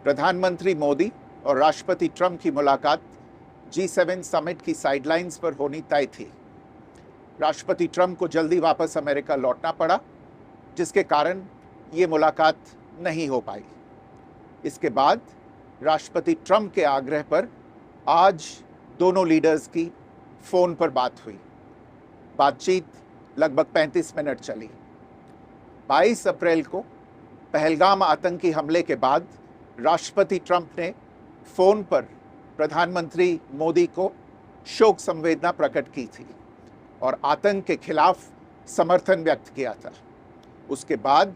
प्रधानमंत्री मोदी और राष्ट्रपति ट्रंप की मुलाकात G7 समिट की साइडलाइंस पर होनी तय थी। राष्ट्रपति ट्रंप को जल्दी वापस अमेरिका लौटना पड़ा, जिसके कारण ये मुलाकात नहीं हो पाई। इसके बाद राष्ट्रपति ट्रंप के आग्रह पर आज दोनों लीडर्स की फ़ोन पर बात हुई। बातचीत लगभग 35 मिनट चली। 22 अप्रैल को पहलगाम आतंकी हमले के बाद राष्ट्रपति ट्रंप ने फ़ोन पर प्रधानमंत्री मोदी को शोक संवेदना प्रकट की थी और आतंक के खिलाफ समर्थन व्यक्त किया था। उसके बाद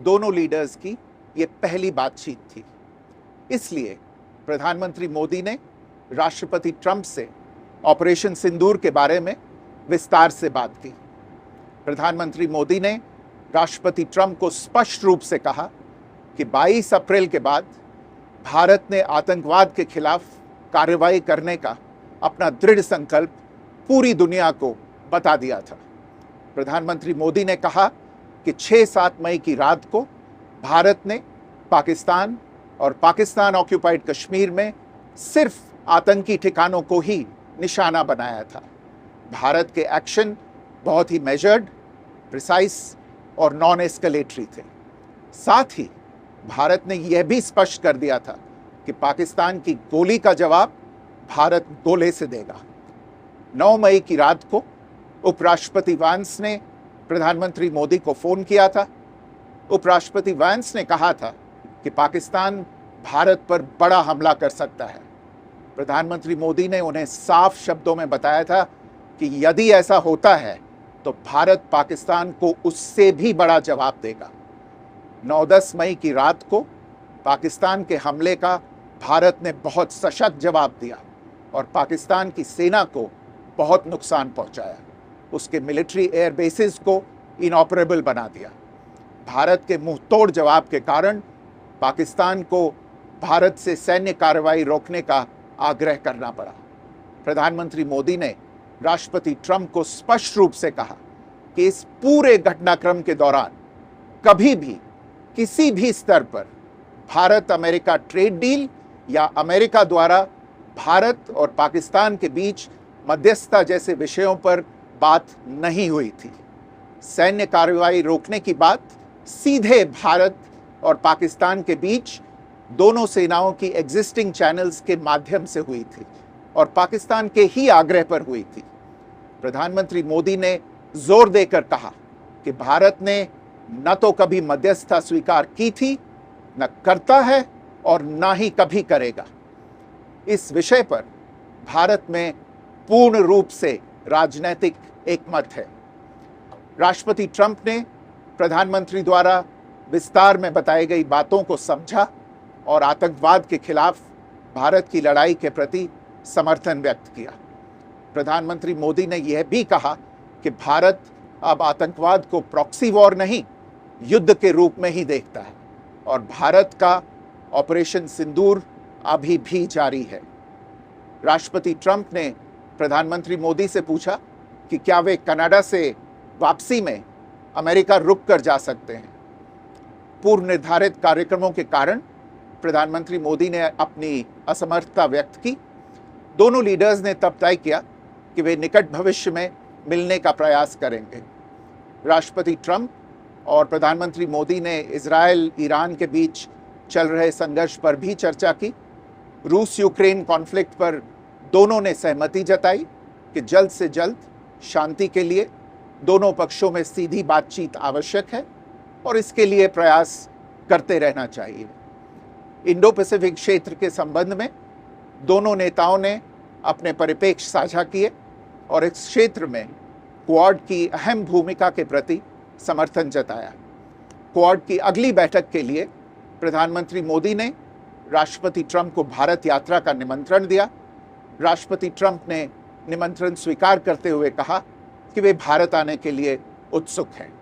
दोनों लीडर्स की ये पहली बातचीत थी। इसलिए प्रधानमंत्री मोदी ने राष्ट्रपति ट्रंप से ऑपरेशन सिंदूर के बारे में विस्तार से बात की। प्रधानमंत्री मोदी ने राष्ट्रपति ट्रंप को स्पष्ट रूप से कहा कि 22 अप्रैल के बाद भारत ने आतंकवाद के खिलाफ कार्रवाई करने का अपना दृढ़ संकल्प पूरी दुनिया को बता दिया था। प्रधानमंत्री मोदी ने कहा कि 6-7 मई की रात को भारत ने पाकिस्तान और पाकिस्तान ऑक्यूपाइड कश्मीर में सिर्फ आतंकी ठिकानों को ही निशाना बनाया था। भारत के एक्शन बहुत ही मेजर्ड, प्रिसाइज और नॉन एस्केलेटरी थे। साथ ही भारत ने यह भी स्पष्ट कर दिया था कि पाकिस्तान की गोली का जवाब भारत गोले से देगा। 9 मई की रात को उपराष्ट्रपति वांस ने प्रधानमंत्री मोदी को फ़ोन किया था। उपराष्ट्रपति वांस ने कहा था कि पाकिस्तान भारत पर बड़ा हमला कर सकता है। प्रधानमंत्री मोदी ने उन्हें साफ शब्दों में बताया था कि यदि ऐसा होता है तो भारत पाकिस्तान को उससे भी बड़ा जवाब देगा। 9-10 मई की रात को पाकिस्तान के हमले का भारत ने बहुत सशक्त जवाब दिया और पाकिस्तान की सेना को बहुत नुकसान पहुंचाया। उसके मिलिट्री एयर बेसिस को इनऑपरेबल बना दिया। भारत के मुंहतोड़ जवाब के कारण पाकिस्तान को भारत से सैन्य कार्रवाई रोकने का आग्रह करना पड़ा। प्रधानमंत्री मोदी ने राष्ट्रपति ट्रंप को स्पष्ट रूप से कहा कि इस पूरे घटनाक्रम के दौरान कभी भी किसी भी स्तर पर भारत अमेरिका ट्रेड डील या अमेरिका द्वारा भारत और पाकिस्तान के बीच मध्यस्थता जैसे विषयों पर बात नहीं हुई थी। सैन्य कार्रवाई रोकने की बात सीधे भारत और पाकिस्तान के बीच दोनों सेनाओं की एग्जिस्टिंग चैनल्स के माध्यम से हुई थी और पाकिस्तान के ही आग्रह पर हुई थी। प्रधानमंत्री मोदी ने जोर देकर कहा कि भारत ने न तो कभी मध्यस्थता स्वीकार की थी, न करता है और न ही कभी करेगा। इस विषय पर भारत में पूर्ण रूप से राजनीतिक एकमत है। राष्ट्रपति ट्रंप ने प्रधानमंत्री द्वारा विस्तार में बताई गई बातों को समझा और आतंकवाद के खिलाफ भारत की लड़ाई के प्रति समर्थन व्यक्त किया। प्रधानमंत्री मोदी ने यह भी कहा कि भारत अब आतंकवाद को प्रॉक्सी वॉर नहीं, युद्ध के रूप में ही देखता है और भारत का ऑपरेशन सिंदूर अभी भी जारी है। राष्ट्रपति ट्रंप ने प्रधानमंत्री मोदी से पूछा कि क्या वे कनाडा से वापसी में अमेरिका रुक कर जा सकते हैं। पूर्व निर्धारित कार्यक्रमों के कारण प्रधानमंत्री मोदी ने अपनी असमर्थता व्यक्त की। दोनों लीडर्स ने तब तय किया कि वे निकट भविष्य में मिलने का प्रयास करेंगे। राष्ट्रपति ट्रंप और प्रधानमंत्री मोदी ने इजरायल ईरान के बीच चल रहे संघर्ष पर भी चर्चा की। रूस यूक्रेन कॉन्फ्लिक्ट पर दोनों ने सहमति जताई कि जल्द से जल्द शांति के लिए दोनों पक्षों में सीधी बातचीत आवश्यक है और इसके लिए प्रयास करते रहना चाहिए। इंडो पैसिफिक क्षेत्र के संबंध में दोनों नेताओं ने अपने परिप्रेक्ष्य साझा किए और इस क्षेत्र में क्वाड की अहम भूमिका के प्रति समर्थन जताया। क्वाड की अगली बैठक के लिए प्रधानमंत्री मोदी ने राष्ट्रपति ट्रंप को भारत यात्रा का निमंत्रण दिया। राष्ट्रपति ट्रंप ने निमंत्रण स्वीकार करते हुए कहा कि वे भारत आने के लिए उत्सुक हैं।